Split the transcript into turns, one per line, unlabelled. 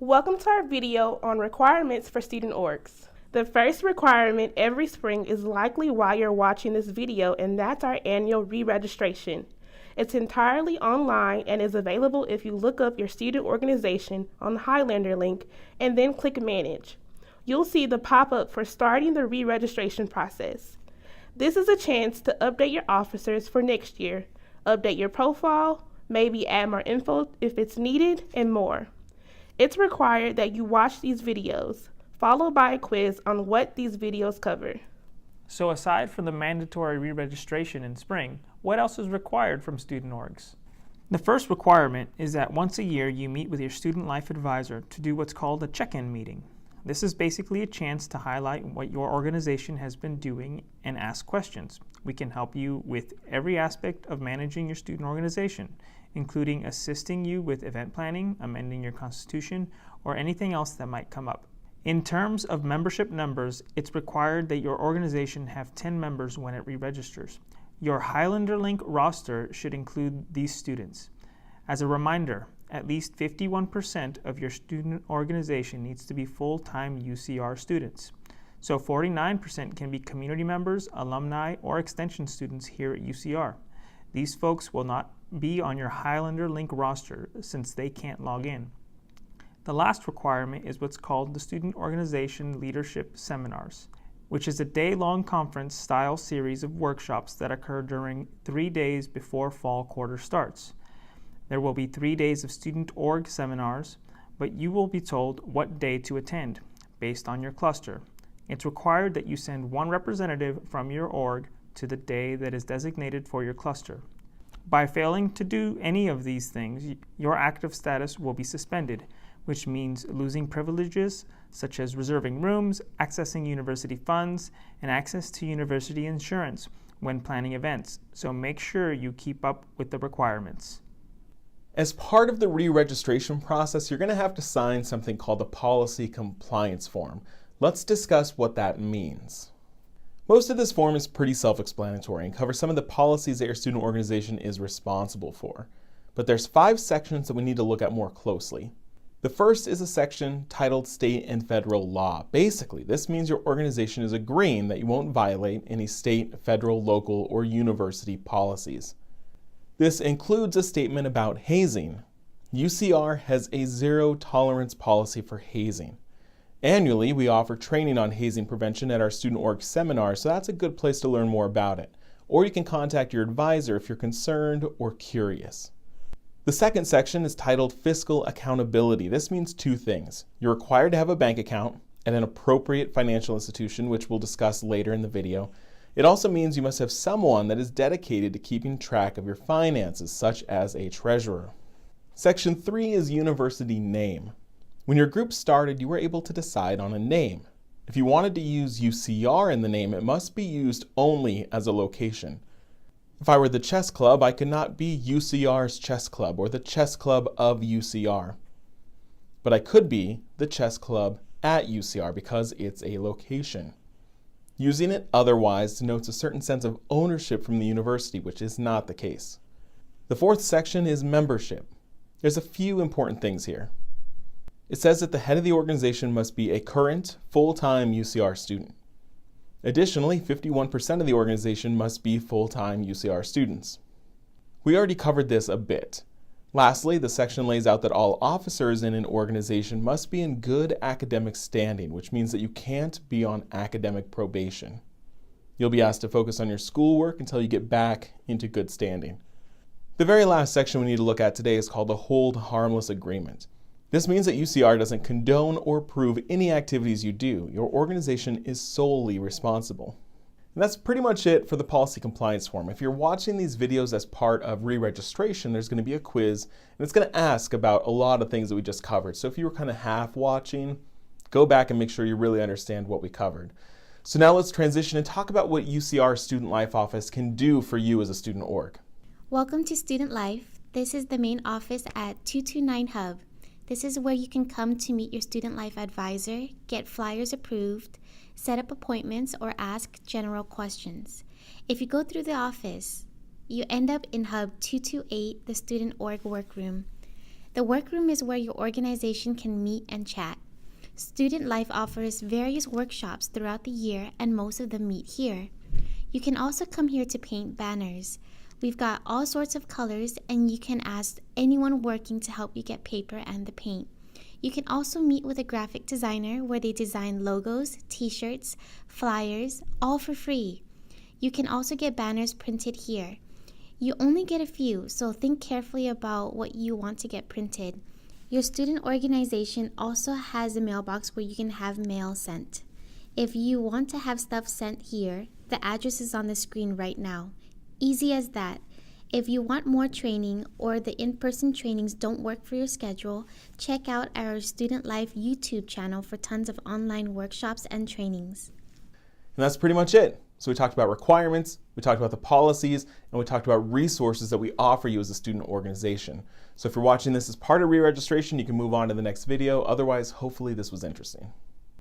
Welcome to our video on requirements for student orgs. The first requirement every spring is likely why you're watching this video, and that's our annual re-registration. It's entirely online and is available if you look up your student organization on the Highlander link and then click Manage. You'll see the pop-up for starting the re-registration process. This is a chance to update your officers for next year, update your profile, maybe add more info if it's needed, and more. It's required that you watch these videos, followed by a quiz on what these videos cover.
So aside from the mandatory re-registration in spring, what else is required from student orgs? The first requirement is that once a year you meet with your student life advisor to do what's called a check-in meeting. This is basically a chance to highlight what your organization has been doing and ask questions. We can help you with every aspect of managing your student organization, including assisting you with event planning, amending your constitution, or anything else that might come up. In terms of membership numbers, it's required that your organization have 10 members when it re-registers. Your Highlander Link roster should include these students. As a reminder, at least 51% of your student organization needs to be full-time UCR students. So 49% can be community members, alumni, or extension students here at UCR. These folks will not be on your Highlander Link roster since they can't log in. The last requirement is what's called the Student Organization Leadership Seminars, which is a day-long conference-style series of workshops that occur during 3 days before fall quarter starts. There will be 3 days of student org seminars, but you will be told what day to attend based on your cluster. It's required that you send one representative from your org to the day that is designated for your cluster. By failing to do any of these things, your active status will be suspended, which means losing privileges such as reserving rooms, accessing university funds, and access to university insurance when planning events. So make sure you keep up with the requirements.
As part of the re-registration process, you're going to have to sign something called a policy compliance form. Let's discuss what that means. Most of this form is pretty self-explanatory and covers some of the policies that your student organization is responsible for. But there's 5 sections that we need to look at more closely. The first is a section titled State and Federal Law. Basically, this means your organization is agreeing that you won't violate any state, federal, local, or university policies. This includes a statement about hazing. UCR has a zero-tolerance policy for hazing. Annually, we offer training on hazing prevention at our student org seminar, so that's a good place to learn more about it. Or you can contact your advisor if you're concerned or curious. The second section is titled Fiscal Accountability. This means 2 things. You're required to have a bank account at an appropriate financial institution, which we'll discuss later in the video. It also means you must have someone that is dedicated to keeping track of your finances, such as a treasurer. Section 3 is University Name. When your group started, you were able to decide on a name. If you wanted to use UCR in the name, it must be used only as a location. If I were the chess club, I could not be UCR's chess club or the chess club of UCR. But I could be the chess club at UCR because it's a location. Using it otherwise denotes a certain sense of ownership from the university, which is not the case. The 4th section is membership. There's a few important things here. It says that the head of the organization must be a current, full-time UCR student. Additionally, 51% of the organization must be full-time UCR students. We already covered this a bit. Lastly, the section lays out that all officers in an organization must be in good academic standing, which means that you can't be on academic probation. You'll be asked to focus on your schoolwork until you get back into good standing. The very last section we need to look at today is called the Hold Harmless Agreement. This means that UCR doesn't condone or approve any activities you do. Your organization is solely responsible. And that's pretty much it for the policy compliance form. If you're watching these videos as part of re-registration, there's going to be a quiz, and it's going to ask about a lot of things that we just covered. So if you were kind of half watching, go back and make sure you really understand what we covered. So now let's transition and talk about what UCR Student Life Office can do for you as a student org.
Welcome to Student Life. This is the main office at 229 Hub. This is where you can come to meet your student life advisor, get flyers approved, set up appointments, or ask general questions. If you go through the office, you end up in Hub 228, the Student Org Workroom. The workroom is where your organization can meet and chat. Student Life offers various workshops throughout the year, and most of them meet here. You can also come here to paint banners. We've got all sorts of colors, and you can ask anyone working to help you get paper and the paint. You can also meet with a graphic designer where they design logos, t-shirts, flyers, all for free. You can also get banners printed here. You only get a few, so think carefully about what you want to get printed. Your student organization also has a mailbox where you can have mail sent. If you want to have stuff sent here, the address is on the screen right now. Easy as that. If you want more training or the in-person trainings don't work for your schedule, check out our Student Life YouTube channel for tons of online workshops and trainings.
And that's pretty much it. So we talked about requirements, we talked about the policies, and we talked about resources that we offer you as a student organization. So if you're watching this as part of re-registration, you can move on to the next video. Otherwise, hopefully this was interesting.